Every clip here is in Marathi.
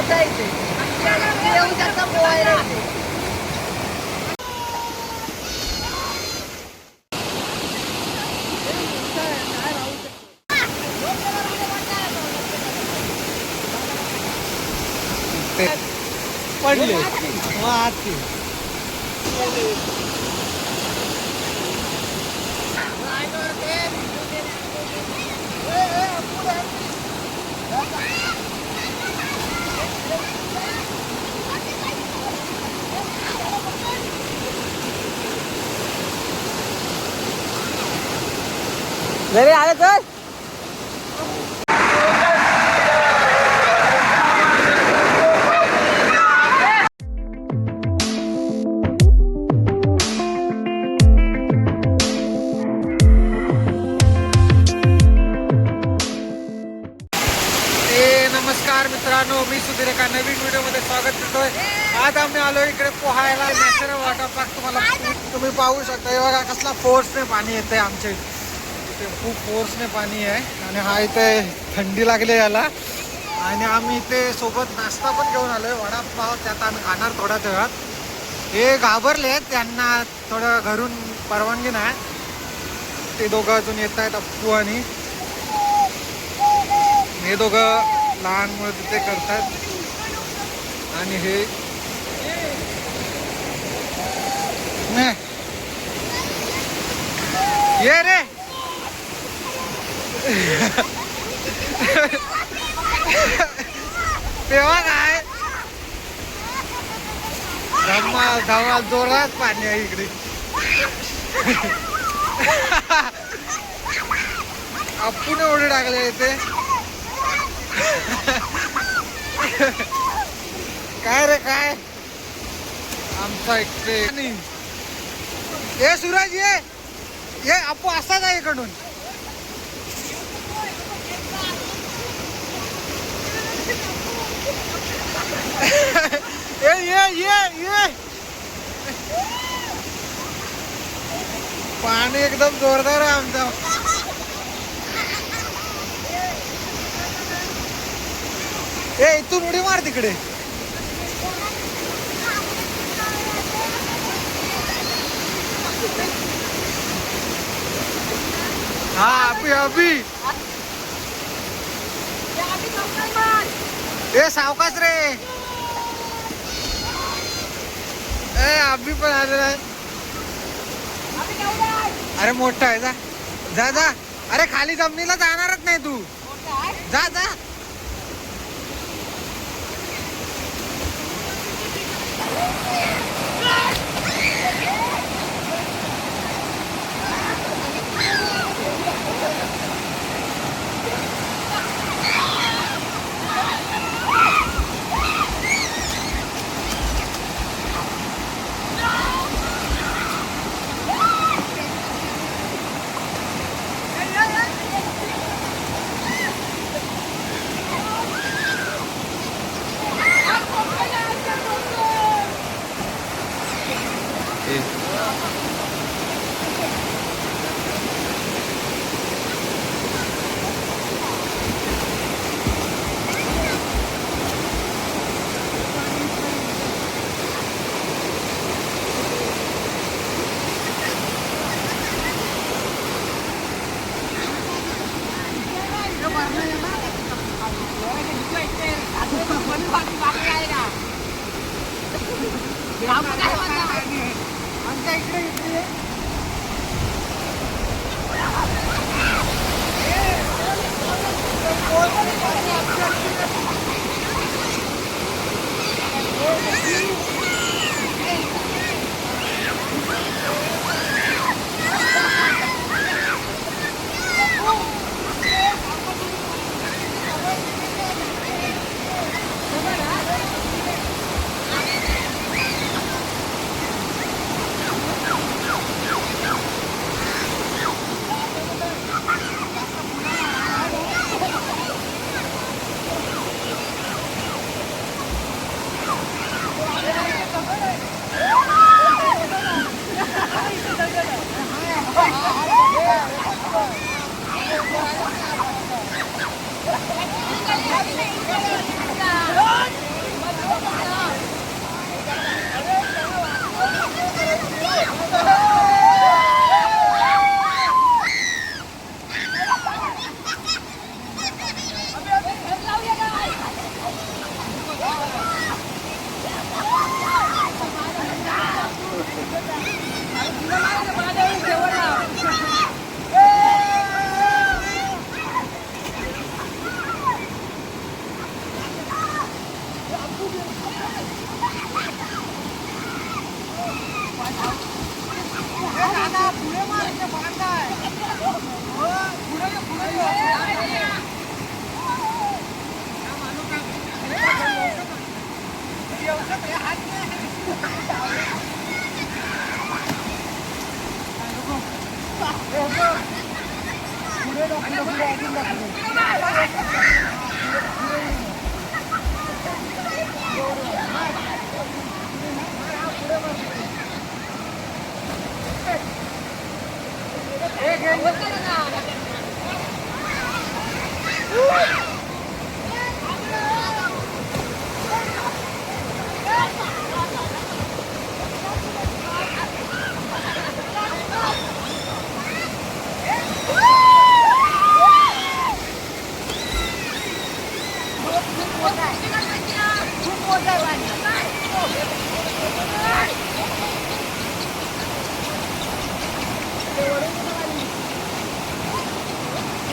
मोठा इथे येऊ शकता पोहायला इथे. पडले आती घरी आले तर नमस्कार मित्रांनो, मी सुधीर एका नवीन व्हिडिओमध्ये स्वागत करतोय. आज आम्ही आलो इकडे पोहायला नॅचरल वॉटर पार्क. तुम्ही पाहू शकता, हे बघा कसला फोर्सने पाणी येते आमच्या इथे. खूप फोर्सने पाणी आहे आणि हा इथे थंडी लागली याला. आणि आम्ही इथे सोबत नाश्ता पण घेऊन आलोय, वडापाव. त्यात आम्ही खाणार थोड्याच वेळात. हे घाबरले, त्यांना थोडं घरून परवानगी नाही. ते दोघं अजून येत आहेत, अप्पू आणि हे दोघं लहान मुळे तिथे करतात. आणि हे ये रे तेव्हा काय धमाल धमाल जोरात पाणी आहे इकडे. आपण एवढे टाकले इथे. काय रे काय आमचा इकडे ये सूरज ये आपू असाच आहे इकडून. ये पाणी एकदम जोरदार आहे आमचा. ए इथून उडी मार तिकडे. हा अभी ए सावकाश रे. ए अभी पण आलेला आहे. अरे मोठा आहे. जा जा जा. अरे खाली जमिनीला जाणारच नाही तू. जा जा. आमच्या इकडे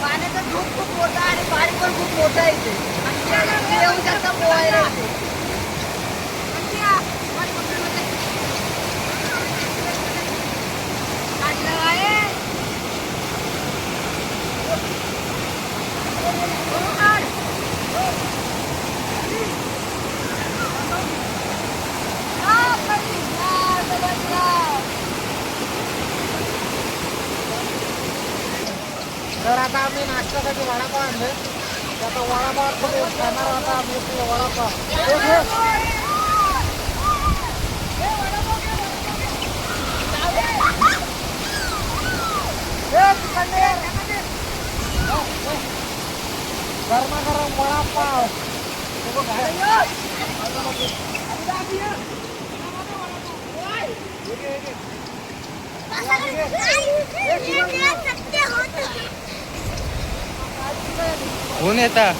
पाण्याचा धूप खूप मोठा आणि पाणी पण खूप मोठं आहे इथे. तुम्ही येऊ शकता पोहायला इथे. तर आता आम्ही नाश्त्यासाठी वडापाव आणले. आता वडापाव खाणार आता आम्ही वडापाव. गरमागरम वडापाव. ऊन येता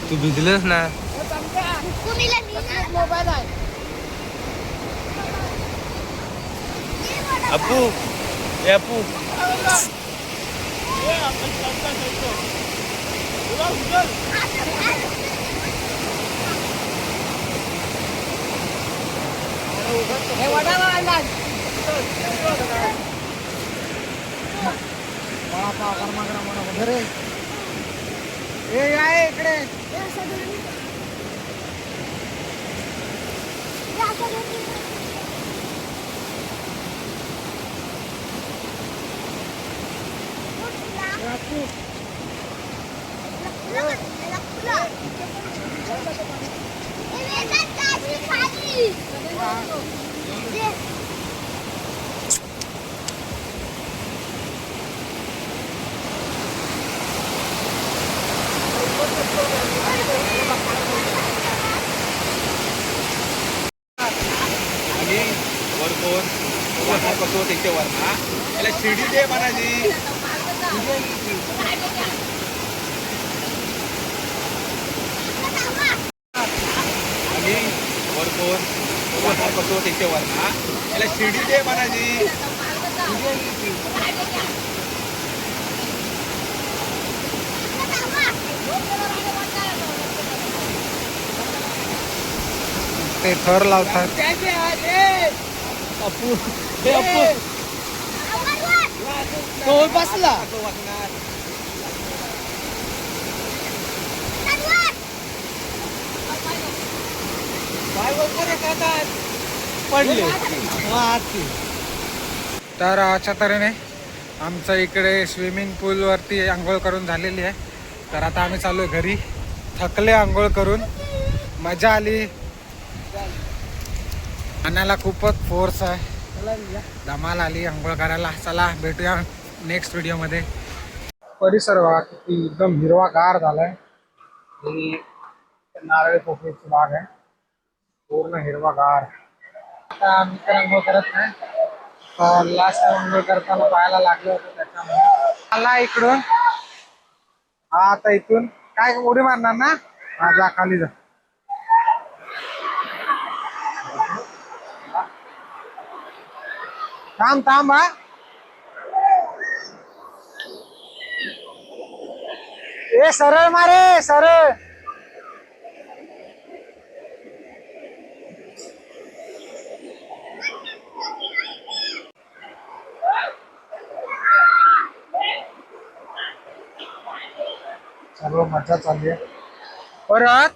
तू भिजलस ना मोबाईल आहे. अप्पू ए अप्पू हे वडापाव आणला. वडापाव गरमागरम वडापाव घरे. ए आहे इकडे. आणि वर कोण वरना कसं तिथे वरना त्याला शिडी दे म्हणाली आणि वर कोण वरना कसं तिथे वरना त्याला शिडी दे म्हणाली ते थर लावतात. अप्पू हे अप्पू तो बसला. पडले. तर अशा तऱ्हेने आमचं इकडे स्विमिंग पूलवरती आंघोळ करून झालेली आहे. तर आता आम्ही चालू आहे घरी. थकले आंघोळ करून. मजा आली. पाण्याला खूपच फोर्स आहे. धमाल आली आंघोळ करायला. चला भेटूया नेक्स्ट व्हिडिओमध्ये. परिसर बघा किती एकदम हिरवागार झालाय. ही नारळी पोफळीची बाग आहे. पूर्ण हिरवागार. आता आम्ही तर आंघोळ करत नाही. लास्ट आंघोळ करताना पाहायला लागलं होतं त्याच्यामुळे आला इकडून. हा आता इथून काय उडी मारणार ना. हा जा खाली जा. थांब थांब हा. ए सरळ मारे सरळ. सर्व मजा चालली आहे. परत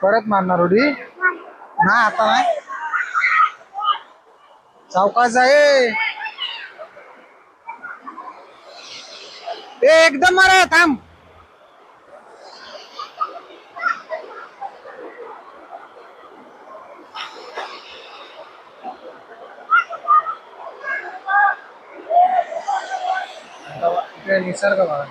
परत मारणार उडी ना आता नाही. सावकाश आहे. ए एकदम मारा थांब. इकडे निसर्ग बघा.